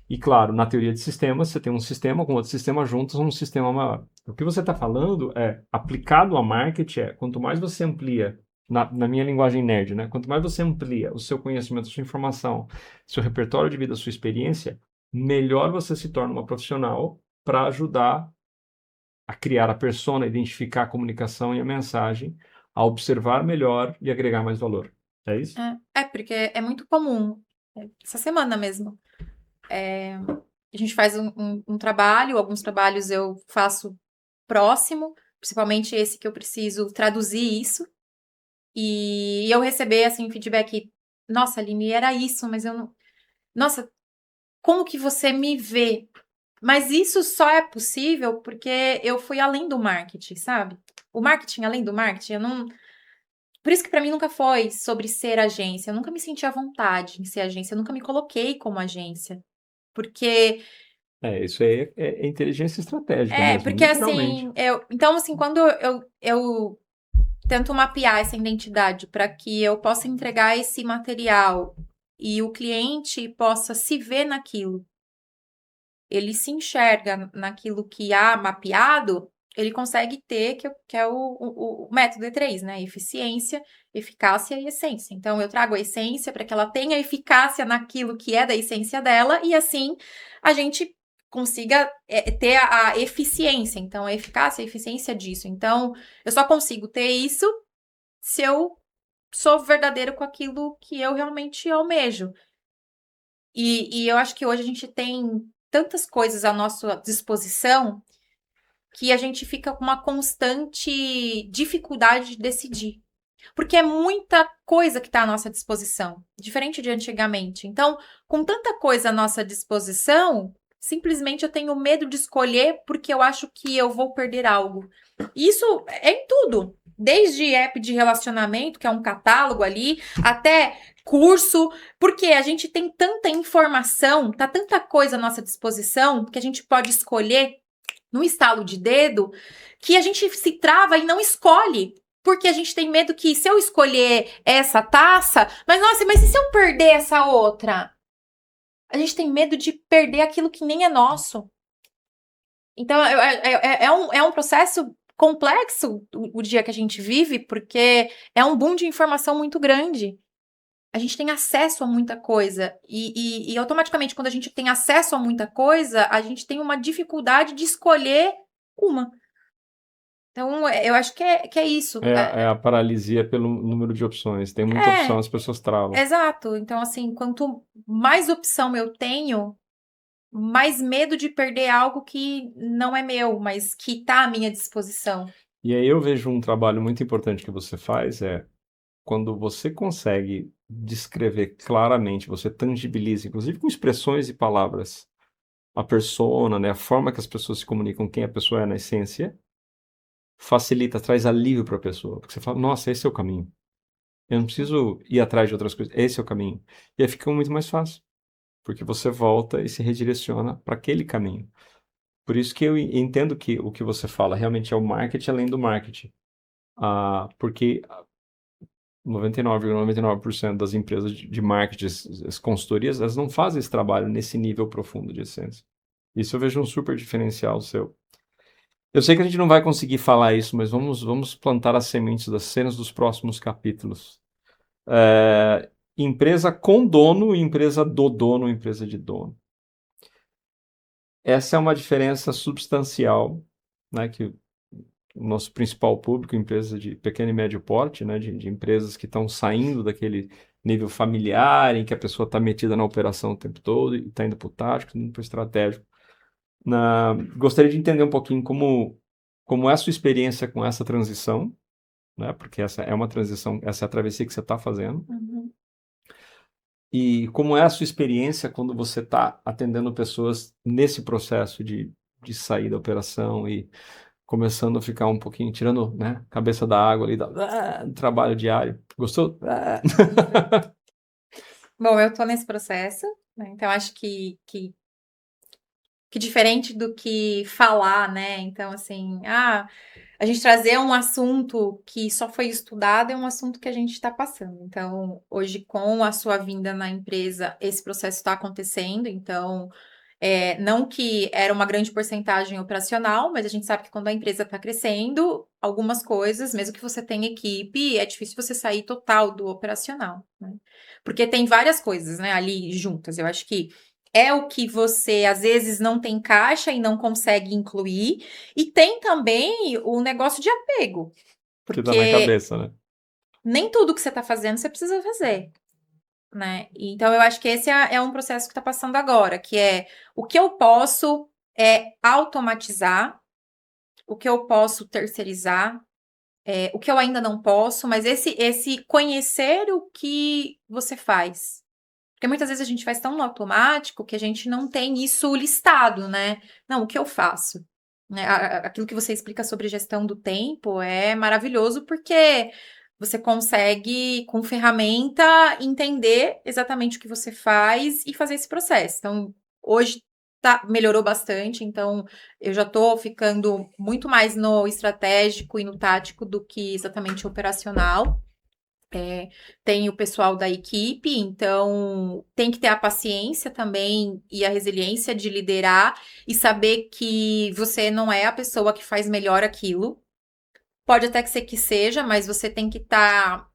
E claro, na teoria de sistemas, você tem um sistema com outro sistema juntos, um sistema maior. O que você está falando é, aplicado a marketing, quanto mais você amplia na minha linguagem nerd, né? Quanto mais você amplia o seu conhecimento, a sua informação, seu repertório de vida, a sua experiência, melhor você se torna uma profissional para ajudar a criar a persona, identificar a comunicação e a mensagem, a observar melhor e agregar mais valor. É isso? Porque é muito comum. Essa semana mesmo. A gente faz um trabalho, alguns trabalhos eu faço próximo, principalmente esse que eu preciso traduzir isso. E eu receber, assim, feedback, nossa, Aline, era isso, mas eu não... Nossa, como que você me vê? Mas isso só é possível porque eu fui além do marketing, sabe? O marketing além do marketing, eu não... Por isso que pra mim nunca foi sobre ser agência. Eu nunca me senti à vontade em ser agência. Eu nunca me coloquei como agência. Porque Isso aí é inteligência estratégica mesmo, porque literalmente. assim, então assim, quando eu tento mapear essa identidade para que eu possa entregar esse material e o cliente possa se ver naquilo, ele se enxerga naquilo que há mapeado, ele consegue ter, que é o método E3, né? Eficiência, eficácia e essência. Então, eu trago a essência para que ela tenha eficácia naquilo que é da essência dela, e assim a gente consiga ter a eficiência. Então, a eficácia e a eficiência disso. Então, eu só consigo ter isso se eu sou verdadeiro com aquilo que eu realmente almejo. E eu acho que hoje a gente tem tantas coisas à nossa disposição que a gente fica com uma constante dificuldade de decidir. Porque é muita coisa que está à nossa disposição, diferente de antigamente. Então, com tanta coisa à nossa disposição, simplesmente eu tenho medo de escolher porque eu acho que eu vou perder algo. Isso é em tudo. Desde app de relacionamento, que é um catálogo ali, até curso, porque a gente tem tanta informação, tá tanta coisa à nossa disposição que a gente pode escolher num estalo de dedo, que a gente se trava e não escolhe. Porque a gente tem medo que se eu escolher essa taça, mas nossa, mas e se eu perder essa outra? A gente tem medo de perder aquilo que nem é nosso. Então, é um processo complexo o dia que a gente vive, porque é um boom de informação muito grande. A gente tem acesso a muita coisa. E automaticamente, quando a gente tem acesso a muita coisa, a gente tem uma dificuldade de escolher uma. Então, eu acho que é isso. É a paralisia pelo número de opções. Tem muita opção, as pessoas travam. Exato. Então, assim, quanto mais opção eu tenho, mais medo de perder algo que não é meu, mas que tá à minha disposição. E aí eu vejo um trabalho muito importante que você faz quando você consegue descrever claramente, você tangibiliza, inclusive com expressões e palavras, a persona, né, a forma que as pessoas se comunicam, quem a pessoa é na essência, facilita, traz alívio para a pessoa. Porque você fala, nossa, esse é o caminho. Eu não preciso ir atrás de outras coisas, esse é o caminho. E aí fica muito mais fácil, porque você volta e se redireciona para aquele caminho. Por isso que eu entendo que o que você fala realmente é o marketing além do marketing. Porque 99,99% das empresas de marketing, as consultorias, elas não fazem esse trabalho nesse nível profundo de essência. Isso eu vejo um super diferencial seu. Eu sei que a gente não vai conseguir falar isso, mas vamos plantar as sementes das cenas dos próximos capítulos. Empresa com dono, empresa do dono, empresa de dono. Essa é uma diferença substancial, né, que o nosso principal público, empresas de pequeno e médio porte, né, de empresas que estão saindo daquele nível familiar, em que a pessoa está metida na operação o tempo todo e está indo para o tático, indo para o estratégico. Gostaria de entender um pouquinho como é a sua experiência com essa transição, né, porque essa é uma transição, essa é a travessia que você está fazendo, Uhum. e como é a sua experiência quando você está atendendo pessoas nesse processo de sair da operação e começando a ficar um pouquinho, tirando, né, cabeça da água ali do trabalho diário. Gostou? Bom, eu tô nesse processo, né? Então acho que diferente do que falar, né? Então, assim, a gente trazer um assunto que só foi estudado é um assunto que a gente está passando. Então, hoje, com a sua vinda na empresa, esse processo está acontecendo. Então, não que era uma grande porcentagem operacional, mas a gente sabe que quando a empresa está crescendo, algumas coisas, mesmo que você tenha equipe, é difícil você sair total do operacional, né? Porque tem várias coisas, né, ali juntas. Eu acho que é o que você às vezes não tem caixa e não consegue incluir, e tem também o negócio de apego, Que tá na porque cabeça, né? nem tudo que você está fazendo você precisa fazer, né? Então eu acho que esse é um processo que está passando agora, que é o que eu posso automatizar, o que eu posso terceirizar, o que eu ainda não posso, mas esse conhecer o que você faz. Porque muitas vezes a gente faz tão no automático que a gente não tem isso listado, né? Não, o que eu faço? Né? Aquilo que você explica sobre gestão do tempo é maravilhoso porque você consegue, com ferramenta, entender exatamente o que você faz e fazer esse processo. Então, hoje melhorou bastante, então eu já estou ficando muito mais no estratégico e no tático do que exatamente operacional. Tem o pessoal da equipe, então tem que ter a paciência também e a resiliência de liderar e saber que você não é a pessoa que faz melhor aquilo. Pode até que ser que seja, mas você tem que estar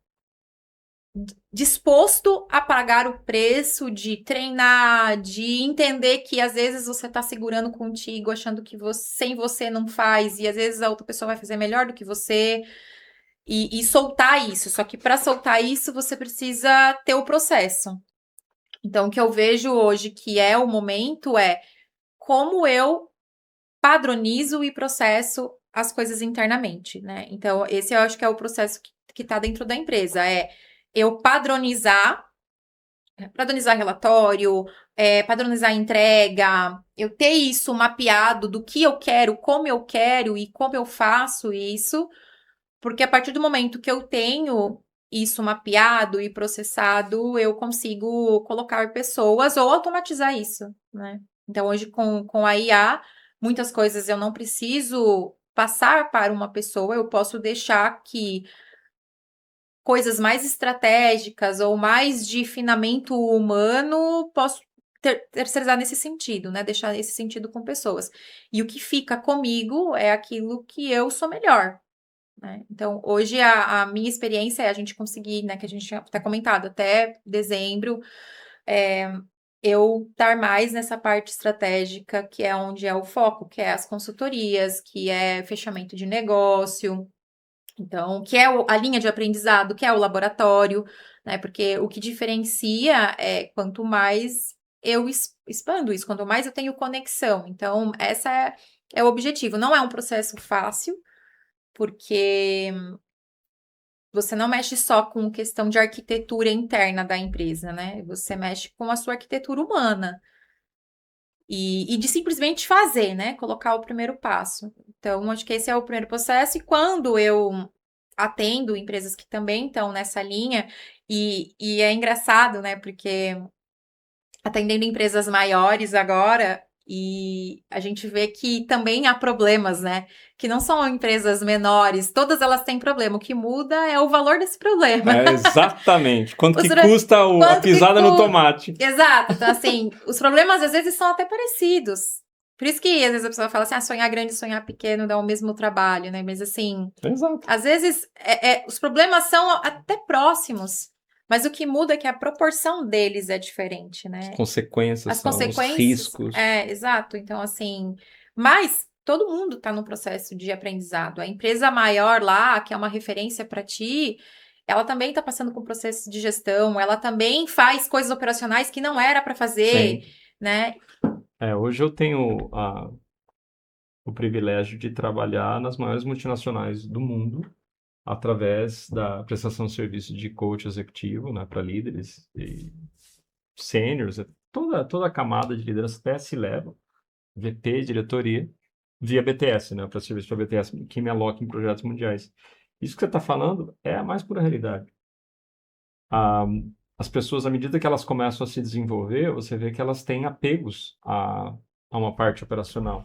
disposto a pagar o preço de treinar, de entender que às vezes você está segurando contigo, achando que sem você não faz, e às vezes a outra pessoa vai fazer melhor do que você. E soltar isso. Só que para soltar isso, você precisa ter o processo. Então, o que eu vejo hoje que é o momento é como eu padronizo e processo as coisas internamente, né? Então, esse eu acho que é o processo que está dentro da empresa. É eu padronizar relatório, padronizar entrega, eu ter isso mapeado do que eu quero, e como eu faço isso. Porque a partir do momento que eu tenho isso mapeado e processado, eu consigo colocar pessoas ou automatizar isso, né? Então, hoje, com a IA, muitas coisas eu não preciso passar para uma pessoa, eu posso deixar que coisas mais estratégicas ou mais de finamento humano, posso terceirizar nesse sentido, né? Deixar esse sentido com pessoas. E o que fica comigo é aquilo que eu sou melhor, né? Então, hoje a minha experiência é a gente conseguir, né, que a gente tinha até comentado, até dezembro, eu estar mais nessa parte estratégica, que é onde é o foco, que é as consultorias, que é fechamento de negócio, então, que é a linha de aprendizado, que é o laboratório, né? Porque o que diferencia é quanto mais eu expando isso, quanto mais eu tenho conexão. Então, essa é o objetivo. Não é um processo fácil, porque você não mexe só com questão de arquitetura interna da empresa, né? Você mexe com a sua arquitetura humana. E de simplesmente fazer, né? Colocar o primeiro passo. Então, acho que esse é o primeiro processo. E quando eu atendo empresas que também estão nessa linha, e é engraçado, né? Porque atendendo empresas maiores agora, e a gente vê que também há problemas, né? Que não são empresas menores, todas elas têm problema. O que muda é o valor desse problema. É, exatamente. Quanto Os que pro- custa a Quanto que pisada no custa? tomate? Exato. Então, assim, os problemas às vezes são até parecidos. Por isso que às vezes a pessoa fala assim, sonhar grande e sonhar pequeno dá o mesmo trabalho, né? Mas assim, Exato. às vezes os problemas são até próximos, mas o que muda é que a proporção deles é diferente, As né? consequências As são, os consequências, riscos. exato. Então, assim, mas todo mundo está no processo de aprendizado. A empresa maior lá, que é uma referência para ti, ela também está passando por processo de gestão, ela também faz coisas operacionais que não era para fazer, Sim. né? Hoje eu tenho o privilégio de trabalhar nas maiores multinacionais do mundo através da prestação de serviço de coach executivo, né, para líderes e sêniors, toda a camada de liderança até C-level, VP, diretoria, via BTS, né, para serviço para BTS, que me aloca em projetos mundiais. Isso que você está falando é a mais pura realidade. As pessoas, à medida que elas começam a se desenvolver, você vê que elas têm apegos a uma parte operacional.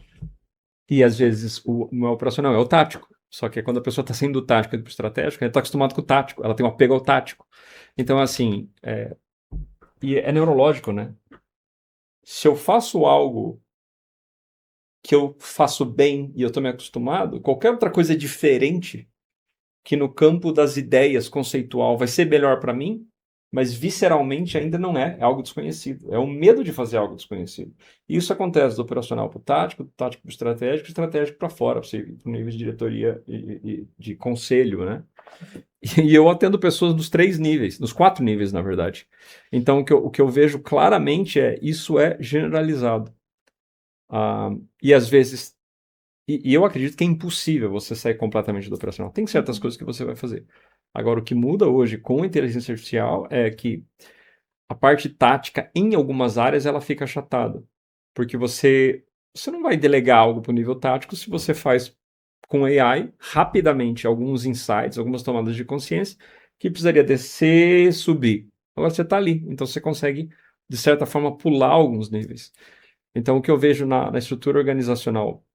E às vezes não é operacional, é o tático. Só que quando a pessoa está saindo do tático e para o estratégico, ela está acostumada com o tático, ela tem um apego ao tático. Então, assim, e é neurológico, né? Se eu faço algo que eu faço bem e eu estou me acostumado, qualquer outra coisa diferente que no campo das ideias conceitual vai ser melhor para mim, mas visceralmente ainda não é algo desconhecido. É o medo de fazer algo desconhecido. E isso acontece do operacional para o tático, do tático para o estratégico para fora, para o nível de diretoria e de conselho, né? E eu atendo pessoas dos 3 níveis, dos 4 níveis, na verdade. Então, o que eu vejo claramente isso é generalizado. E às vezes e eu acredito que é impossível você sair completamente do operacional. Tem certas coisas que você vai fazer. Agora, o que muda hoje com a inteligência artificial é que a parte tática, em algumas áreas, ela fica achatada. Porque você não vai delegar algo para o nível tático se você faz com AI rapidamente alguns insights, algumas tomadas de consciência que precisaria descer, subir. Agora você está ali, então você consegue, de certa forma, pular alguns níveis. Então, o que eu vejo na estrutura organizacional,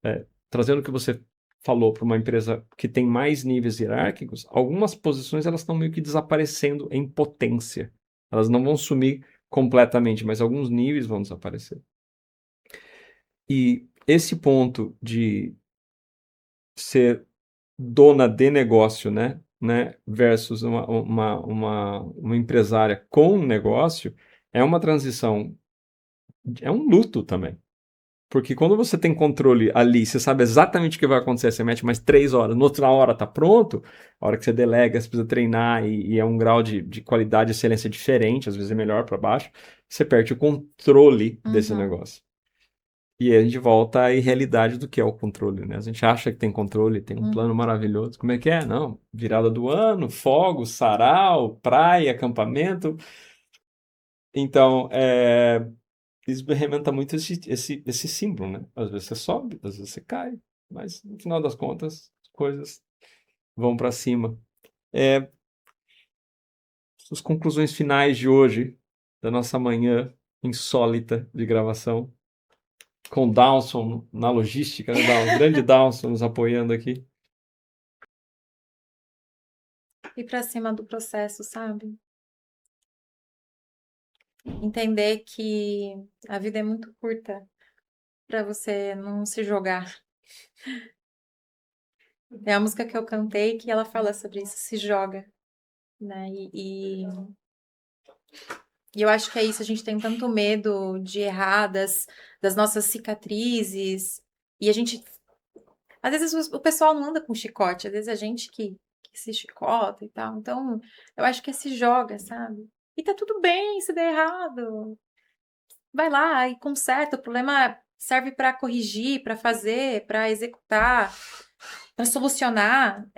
trazendo o que você falou para uma empresa que tem mais níveis hierárquicos, algumas posições elas estão meio que desaparecendo em potência. Elas não vão sumir completamente, mas alguns níveis vão desaparecer. E esse ponto de ser dona de negócio, né, versus uma empresária com negócio, é uma transição, é um luto também. Porque quando você tem controle ali, você sabe exatamente o que vai acontecer, você mete mais 3 horas, na outra hora tá pronto, a hora que você delega, você precisa treinar e é um grau de qualidade e excelência diferente, às vezes é melhor para baixo, você perde o controle desse Uhum. negócio. E aí a gente volta à irrealidade do que é o controle, né? A gente acha que tem controle, tem um plano Uhum. maravilhoso. Como é que é? Não, virada do ano, fogos, sarau, praia, acampamento. Então, isso remeta muito esse símbolo, né? Às vezes você sobe, às vezes você cai, mas no final das contas, as coisas vão para cima. As conclusões finais de hoje, da nossa manhã insólita de gravação, com o Dawson na logística, né? O grande Dawson nos apoiando aqui. Ir para cima do processo, sabe? Entender que a vida é muito curta para você não se jogar. É a música que eu cantei que ela fala sobre isso, se joga, né? E eu acho que é isso, a gente tem tanto medo de errar, das nossas cicatrizes, e a gente. Às vezes o pessoal não anda com chicote, às vezes a gente que se chicota e tal. Então, eu acho que é se joga, sabe? E tá tudo bem se der errado. Vai lá e conserta. O problema serve para corrigir, para fazer, para executar, solucionar.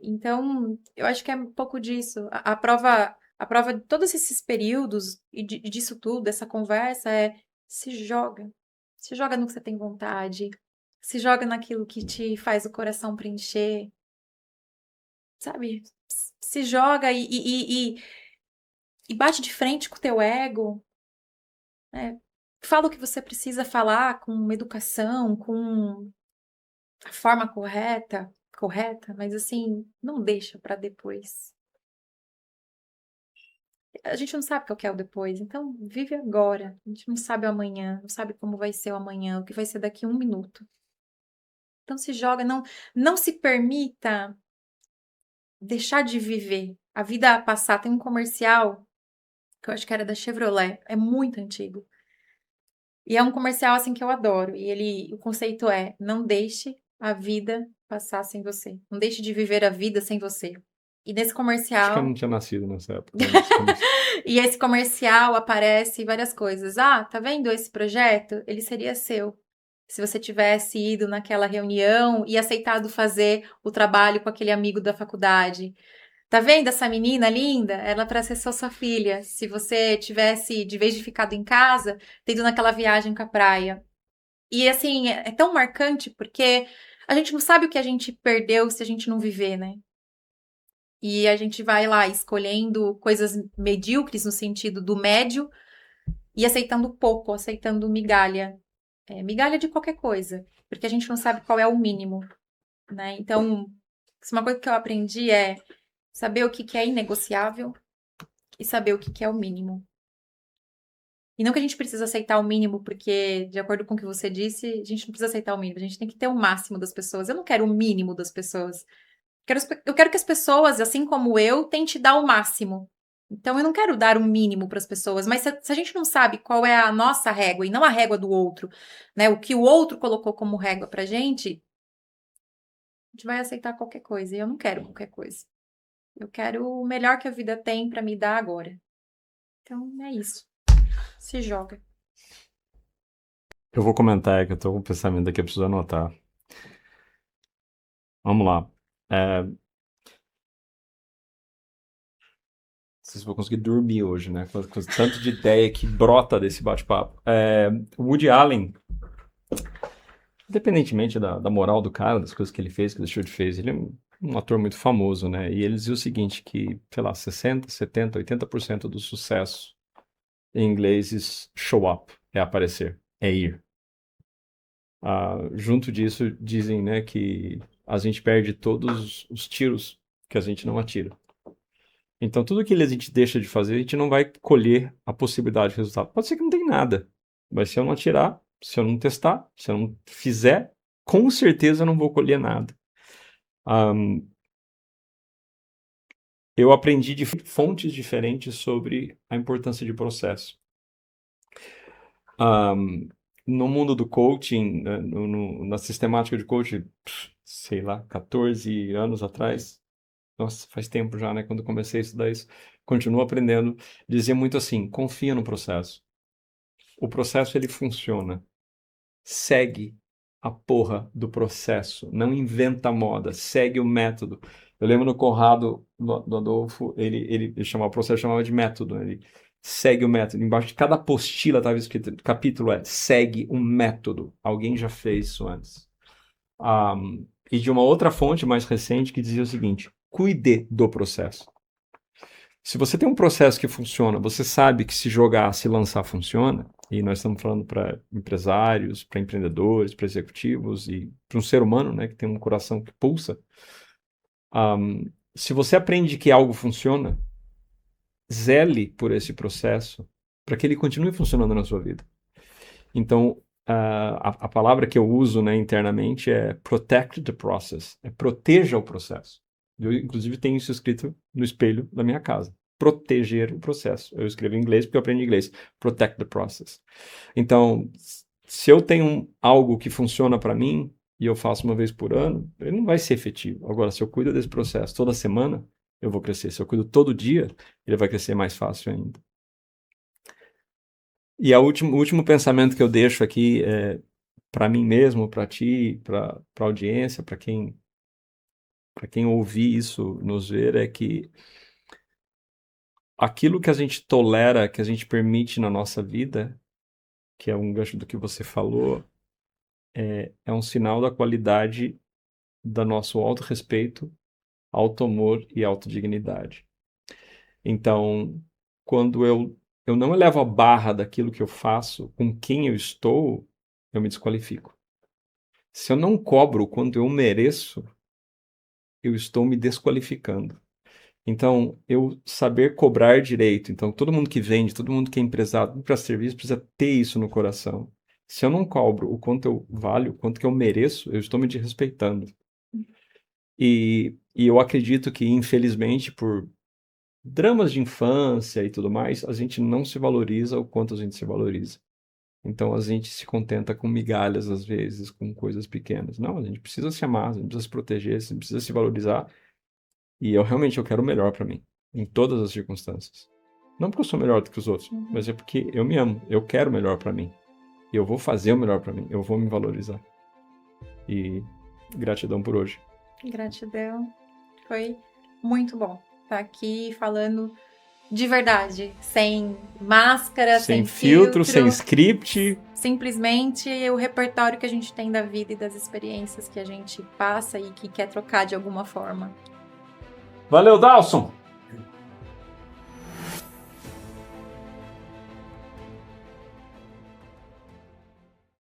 Então, eu acho que é um pouco disso. A prova de todos esses períodos e disso tudo, dessa conversa, é se joga. Se joga no que você tem vontade. Se joga naquilo que te faz o coração preencher. Sabe? Se joga e bate de frente com o teu ego. Né? Fala o que você precisa falar com educação, com a forma correta, mas assim, não deixa para depois. A gente não sabe o que é o depois, então vive agora. A gente não sabe o amanhã, não sabe como vai ser o amanhã, o que vai ser daqui a 1 minuto. Então se joga, não se permita deixar de viver. A vida a passar. Tem um comercial que eu acho que era da Chevrolet, é muito antigo. E é um comercial assim que eu adoro. O conceito é: não deixe a vida passar sem você. Não deixe de viver a vida sem você. E nesse Acho que eu não comercial, tinha nascido nessa época, mas esse começo. e esse comercial aparece várias coisas. Ah, tá vendo esse projeto? Ele seria seu. Se você tivesse ido naquela reunião e aceitado fazer o trabalho com aquele amigo da faculdade. Tá vendo essa menina linda? Ela para ser só sua filha. Se você tivesse, de vez de ficado em casa, ter ido naquela viagem com a praia. E assim, é tão marcante porque a gente não sabe o que a gente perdeu se a gente não viver, né? E a gente vai lá escolhendo coisas medíocres no sentido do médio e aceitando pouco, aceitando migalha. Migalha de qualquer coisa, porque a gente não sabe qual é o mínimo, né? Então, uma coisa que eu aprendi é saber o que que é inegociável e saber o que que é o mínimo. E não que a gente precisa aceitar o mínimo, porque, de acordo com o que você disse, a gente não precisa aceitar o mínimo, a gente tem que ter o máximo das pessoas. Eu não quero o mínimo das pessoas. Eu quero que as pessoas, assim como eu, tentem dar o máximo. Então, eu não quero dar o mínimo para as pessoas, mas se a gente não sabe qual é a nossa régua e não a régua do outro, né? O que o outro colocou como régua pra a gente vai aceitar qualquer coisa. E eu não quero qualquer coisa. Eu quero o melhor que a vida tem para me dar agora. Então, é isso. Se joga. Eu vou comentar, que eu tô com um pensamento aqui, eu preciso anotar. Vamos lá. Não sei se vou conseguir dormir hoje, né? Com tanto de ideia que brota desse bate-papo. Woody Allen, independentemente da moral do cara, das coisas que ele fez, que deixou de fazer, ele é um ator muito famoso, né? E ele dizia o seguinte, que, sei lá, 60, 70, 80% do sucesso em inglês é show up, é aparecer, é ir. Junto disso, dizem, né, que a gente perde todos os tiros que a gente não atira. Então, tudo que a gente deixa de fazer, a gente não vai colher a possibilidade de resultado. Pode ser que não tenha nada, mas se eu não atirar, se eu não testar, se eu não fizer, com certeza eu não vou colher nada. Eu aprendi de fontes diferentes sobre a importância de processo. No mundo do coaching, né, na sistemática de coaching, sei lá, 14 anos atrás, nossa, faz tempo já, né, quando eu comecei a estudar isso, continuo aprendendo, dizia muito assim, confia no processo. O processo, ele funciona. Segue a porra do processo. Não inventa moda, segue o método. Eu lembro no Conrado, do Adolfo, ele chamava o processo, chamava de método, né? Ele segue o método. Embaixo de cada apostila estava escrito, capítulo segue um método. Alguém já fez isso antes. E de uma outra fonte mais recente que dizia o seguinte, cuide do processo. Se você tem um processo que funciona, você sabe que se jogar, se lançar, funciona, e nós estamos falando para empresários, para empreendedores, para executivos e para um ser humano, né, que tem um coração que pulsa. Se você aprende que algo funciona, zele por esse processo para que ele continue funcionando na sua vida. Então, a palavra que eu uso, né, internamente é protect the process, é proteja o processo. Eu, inclusive, tenho isso escrito no espelho da minha casa. Proteger o processo. Eu escrevo em inglês porque eu aprendi inglês. Protect the process. Então, se eu tenho algo que funciona para mim e eu faço uma vez por ano, ele não vai ser efetivo. Agora, se eu cuido desse processo toda semana, eu vou crescer. Se eu cuido todo dia, ele vai crescer mais fácil ainda. E o último pensamento que eu deixo aqui é para mim mesmo, para ti, para a audiência, para quem para quem ouvir isso, nos ver, é que aquilo que a gente tolera, que a gente permite na nossa vida, que é um gancho do que você falou, é um sinal da qualidade do nosso autorrespeito, auto-amor e autodignidade. Então, quando eu não elevo a barra daquilo que eu faço, com quem eu estou, eu me desqualifico. Se eu não cobro quanto eu mereço, eu estou me desqualificando. Então, eu saber cobrar direito. Então, todo mundo que vende, todo mundo que é empresário, para serviço, precisa ter isso no coração. Se eu não cobro o quanto eu valho, o quanto que eu mereço, eu estou me desrespeitando. E eu acredito que, infelizmente, por dramas de infância e tudo mais, a gente não se valoriza o quanto a gente se valoriza. Então, a gente se contenta com migalhas, às vezes, com coisas pequenas. Não, a gente precisa se amar, a gente precisa se proteger, a gente precisa se valorizar. E eu quero o melhor para mim, em todas as circunstâncias. Não porque eu sou melhor do que os outros, mas é porque eu me amo, eu quero o melhor para mim. E eu vou fazer o melhor para mim, eu vou me valorizar. E gratidão por hoje. Gratidão. Foi muito bom estar aqui falando de verdade, sem máscara, Sem sem filtro, sem script. Simplesmente o repertório que a gente tem da vida e das experiências que a gente passa e que quer trocar de alguma forma. Valeu, Dawson!